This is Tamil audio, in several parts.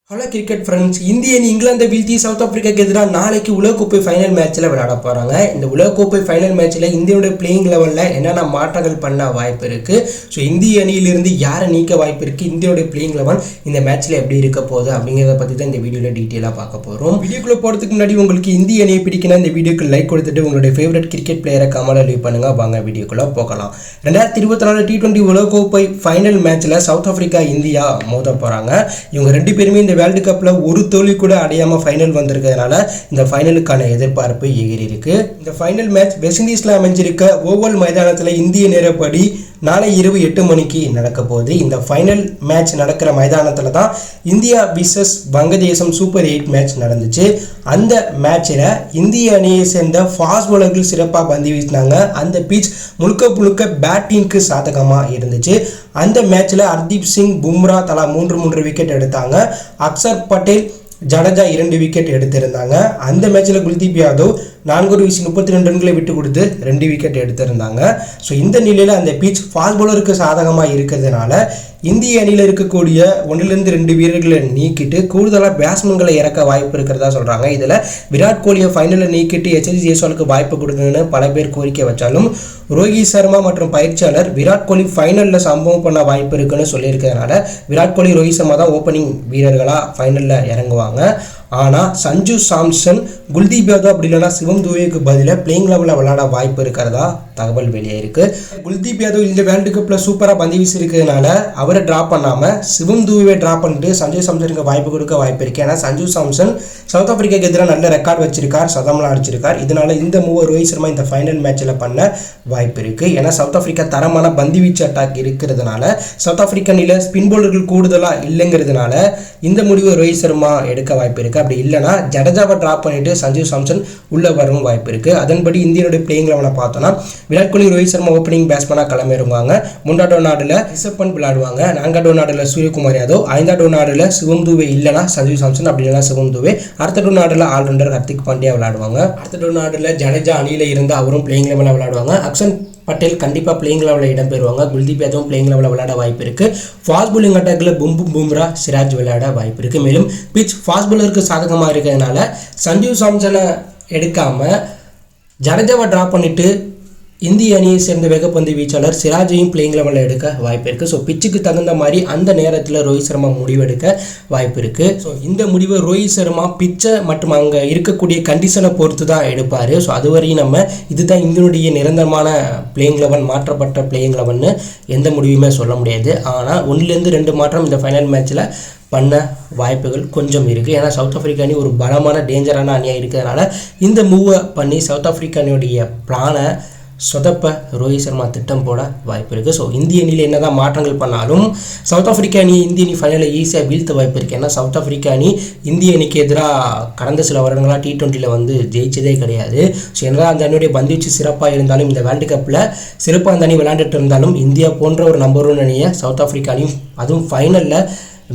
ஹலோ கிரிக்கெட் ஃப்ரெண்ட்ஸ், இந்திய அணி இங்கிலாந்தை வீழ்த்தி சவுத் ஆப்பிரிக்காக்கு எதிராக நாளைக்கு உலகக்கோப்பை ஃபைனல் மேட்ச்சில் விளையாட போகிறாங்க. இந்த உலகக்கோப்பை ஃபைனல் மேட்ச்சில் இந்தியாவுடைய பிளேயிங் லெவலில் என்னென்ன மாற்றங்கள் பண்ண வாய்ப்பு இருக்குது, ஸோ இந்திய அணியிலிருந்து யாரை நீக்க வாய்ப்பு இருக்குது, இந்தியாவுடைய பிளேயிங் லெவல் இந்த மேட்ச்சில் எப்படி இருக்க போகுது அப்படிங்கிறத பற்றி தான் இந்த வீடியோவில் டீட்டெயிலாக பார்க்க போகிறோம். வீடியோக்குள்ளே போகிறதுக்கு முன்னாடி உங்களுக்கு இந்திய அணியை பிடிக்கணும் இந்த வீடியோக்கு லைக் கொடுத்துட்டு உங்களுடைய ஃபேவரட் கிரிக்கெட் பிளேயரை கமெண்ட்ல லீவ் பண்ணுங்கள். வாங்க வீடியோக்குள்ளே போகலாம். 2024 T20 உலகக்கோப்பை ஃபைனல் மேட்ச்சில் சவுத் ஆப்பிரிக்கா இந்தியா மோத போகிறாங்க. இவங்க ரெண்டு பேருமே இந்த வேர்ல்டு கப்பில் ஒரு தோல்வி கூட அடையாமல் ஃபைனல் வந்திருக்கிறதுனால இந்த ஃபைனலுக்கான எதிர்பார்ப்பு எகிரி இருக்கு. இந்த ஃபைனல் மேட்ச் வெஸ்ட் இண்டீஸில் அமைஞ்சிருக்க ஓவல் மைதானத்தில் இந்திய நேரப்படி நாளை இரவு 8 மணிக்கு நடக்க போகுது. இந்த ஃபைனல் மேட்ச் நடக்கிற மைதானத்தில் தான் இந்தியா விசஸ் வங்கதேசம் சூப்பர் 8 மேட்ச் நடந்துச்சு. அந்த மேட்சில் இந்திய அணியை சேர்ந்த ஃபாஸ்ட் பவுலர்கள் சிறப்பாக பந்து வீசினாங்க. அந்த பீச் முழுக்க பேட்டிங்க்கு சாதகமாக இருந்துச்சு. அந்த மேட்ச்சில் ஹர்தீப் சிங், பும்ரா தலா 3 விக்கெட் எடுத்தாங்க. அக்சர் பட்டேல், ஜடேஜா 2 விக்கெட் எடுத்திருந்தாங்க. அந்த மேட்ச்சில் குல்தீப் யாதவ் 4/32 ரன்களை விட்டு கொடுத்து 2 விக்கெட் எடுத்திருந்தாங்க. ஸோ இந்த நிலையில் அந்த பீச் ஃபாஸ்ட் பவுலருக்கு சாதகமாக இருக்கிறதுனால இந்திய அணியில் இருக்கக்கூடிய 1-2 வீரர்களை நீக்கிட்டு கூடுதலாக பேட்ஸ்மேன்களை இறக்க வாய்ப்பு இருக்கிறதா சொல்கிறாங்க. இதில் விராட் கோலியை ஃபைனலில் நீக்கிட்டு HSC ஜெய்ஸ்வாலுக்கு வாய்ப்பு கொடுங்கன்னு பல பேர் கோரிக்கை வச்சாலும் ரோஹித் சர்மா மற்றும் பயிற்சியாளர் விராட் கோலி ஃபைனலில் சம்பவம் பண்ண வாய்ப்பு இருக்குன்னு சொல்லியிருக்கிறதுனால விராட் கோலி, ரோஹித் சர்மா தான் ஓப்பனிங் வீரர்களாக ஃபைனலில் இறங்குவாங்க. ஆனால் சஞ்சு சாம்சன், குல்தீப் யாதவ் அப்படி இல்லைனா சிவம் துபேக்கு பதிலாக பிளேயிங் லெவலில் விளையாட வாய்ப்பு இருக்கிறதா தகவல் வெளியாயிருக்கு. குல்தீப் யாதவ் இந்த வேர்ல்டு கப்பில் சூப்பராக பந்து வீசி இருக்கிறதுனால அவரை ட்ராப் பண்ணாமல் சிவம் துபேவை ட்ராப் பண்ணிட்டு சஞ்சு சாம்சனுக்கு வாய்ப்பு கொடுக்க வாய்ப்பு இருக்குது. ஏன்னா சஞ்சு சாம்சன் சவுத் ஆப்பிரிக்காக்கு எதிராக நல்ல ரெக்கார்ட் வச்சிருக்கார், சதம்லாம் அடிச்சிருக்கார். இதனால இந்த மூவர் ரோஹித் சர்மா இந்த ஃபைனல் மேட்ச்சில் பண்ண வாய்ப்பு இருக்குது. ஏன்னா சவுத் ஆப்பிரிக்கா தரமான பந்து வீச்சு அட்டாக் இருக்கிறதுனால சவுத் ஆப்பிரிக்கா அணியில் ஸ்பின் பவுலர்கள் கூடுதலாக இல்லைங்கிறதுனால இந்த முடிவை ரோஹித் சர்மா எடுக்க வாய்ப்பு இருக்குது. அப்படி இல்லைனா ஜடேஜாவை ட்ராப் பண்ணிட்டு சஞ்சு சாம்சன் உள்ள வரவும் வாய்ப்பு இருக்குது. அதன்படி இந்தியனுடைய பிளேயிங் லெவலை பார்த்தோன்னா விராட் கோலி, ரோஹித் சர்மா ஓப்பனிங் பேட்ஸ்மேனாக களமிறங்குவாங்க. 3வது நாடில் ரிஷப் பண்ட் விளையாடுவாங்க. 4வது நாடில் சூரியகுமார் யாதவ். 5வது நாடில் சிவம் துபே இல்லைனா சஞ்சு சாம்சன், அப்படி இல்லைனா சிவம் துபே. அடுத்த நாடில் ஆல்ரவுண்டர் ஹர்திக் பாண்டியா விளையாடுவாங்க. அடுத்த நாடில் ஜடேஜா அணியில் இருந்து அவரும் பிளேயிங் லெவலில் விளையாடுவாங்க. அக்சர் பட்டேல் கண்டிப்பாக பிளேயிங் லெவலில் இடம் பெறுவாங்க. குல்தீப் யாதவும் பிளேயிங் லெவலில் விளையாட வாய்ப்பு இருக்குது. ஃபாஸ்ட் பவுலிங் அட்டாக்கில் பும்ரா, சிராஜ் விளையாட வாய்ப்பு இருக்குது. மேலும் பிச் ஃபாஸ்ட் பவுலருக்கு சாதகமாக இருக்கிறதுனால சஞ்சு சாம்சனை எடுக்காமல் ஜடேஜாவை ட்ராப் பண்ணிவிட்டு இந்திய அணியை சேர்ந்த வேகப்பந்து வீச்சாளர் சிராஜையும் பிளேயிங் லெவலில் எடுக்க வாய்ப்பு இருக்குது. ஸோ பிச்சுக்கு தகுந்த மாதிரி அந்த நேரத்தில் ரோஹித் சர்மா முடிவெடுக்க வாய்ப்பு இருக்குது. ஸோ இந்த முடிவை ரோஹித் சர்மா பிச்சை மற்றும் அங்கே இருக்கக்கூடிய கண்டிஷனை பொறுத்து தான் எடுப்பார். ஸோ அதுவரையும் நம்ம இதுதான் இந்தியனுடைய நிரந்தரமான பிளேயிங் லெவல், மாற்றப்பட்ட பிளேயிங் லெவல்னு எந்த முடிவுமே சொல்ல முடியாது. ஆனால் 1-2 மாற்றம் இந்த ஃபைனல் மேட்ச்சில் பண்ண வாய்ப்புகள் கொஞ்சம் இருக்குது. ஏன்னா சவுத் ஆப்பிரிக்கா அணி ஒரு பலமான டேஞ்சரான அணியாக இருக்கிறதுனால இந்த மூவை பண்ணி சவுத் ஆப்பிரிக்கா அணியுடைய பிளானை சொதப்ப ரோஹித் சர்மா திட்டம் போட வாய்ப்பு இருக்குது. ஸோ இந்திய அணியில் என்ன தான் மாற்றங்கள் பண்ணாலும் சவுத் ஆப்பிரிக்கா அணி இந்திய அணி ஃபைனலில் ஈஸியாக வீழ்த்த வாய்ப்பு இருக்குது. ஏன்னா சவுத் ஆப்பிரிக்கா அணி இந்திய அணிக்கு எதிராக கடந்த சில வருடங்களாக T20 ஜெயிச்சதே கிடையாது. ஸோ என்னதான் அந்த அணியுடைய பந்துவீச்சு சிறப்பாக இருந்தாலும் இந்த வேர்ல்டு கப்பில் சிறப்பாக அந்த அணி விளையாண்டுட்டு இருந்தாலும் இந்தியா போன்ற ஒரு நம்பர் 1 அணியை சவுத் ஆப்பிரிக்கா அணியும் அதுவும் ஃபைனலில்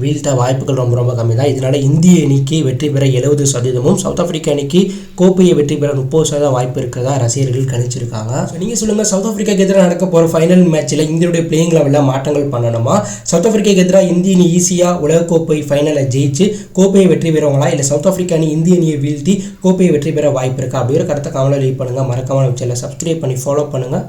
வீழ்த்த வாய்ப்புகள் ரொம்ப கம்மி தான். இதனால் இந்திய அணிக்கு வெற்றி பெற 70%, சவுத் ஆப்பிரிக்கா அணிக்கு கோப்பையை வெற்றி பெற 30% வாய்ப்பு இருக்கிறதா ரசிகர்கள் கணிச்சிருக்காங்க. ஸோ நீங்கள் சொல்லுங்கள், சவுத் ஆப்பிரிக்காக்கு எதிராக நடக்க போகிற ஃபைனல் மேட்ச்சில் இந்தியாவுடைய பிளேயிங் லெவலில் மாற்றங்கள் பண்ணணுமா? சவுத் ஆப்பிரிக்காக்கு எதிராக இந்திய அணி ஈஸியாக உலகக்கோப்பை ஃபைனலை ஜெயிச்சு கோப்பையை வெற்றி பெறுவாங்களா, இல்லை சவுத் ஆப்பிரிக்கா அணி இந்திய அணியை வீழ்த்தி கோப்பையை வெற்றி பெற வாய்ப்பு இருக்கா? அப்படிங்கிற கருத்தை கமெண்ட்ல லீவ் பண்ணுங்கள். மறக்காம சேனலை சப்ஸ்கிரைப் பண்ணி ஃபாலோ பண்ணுங்கள்.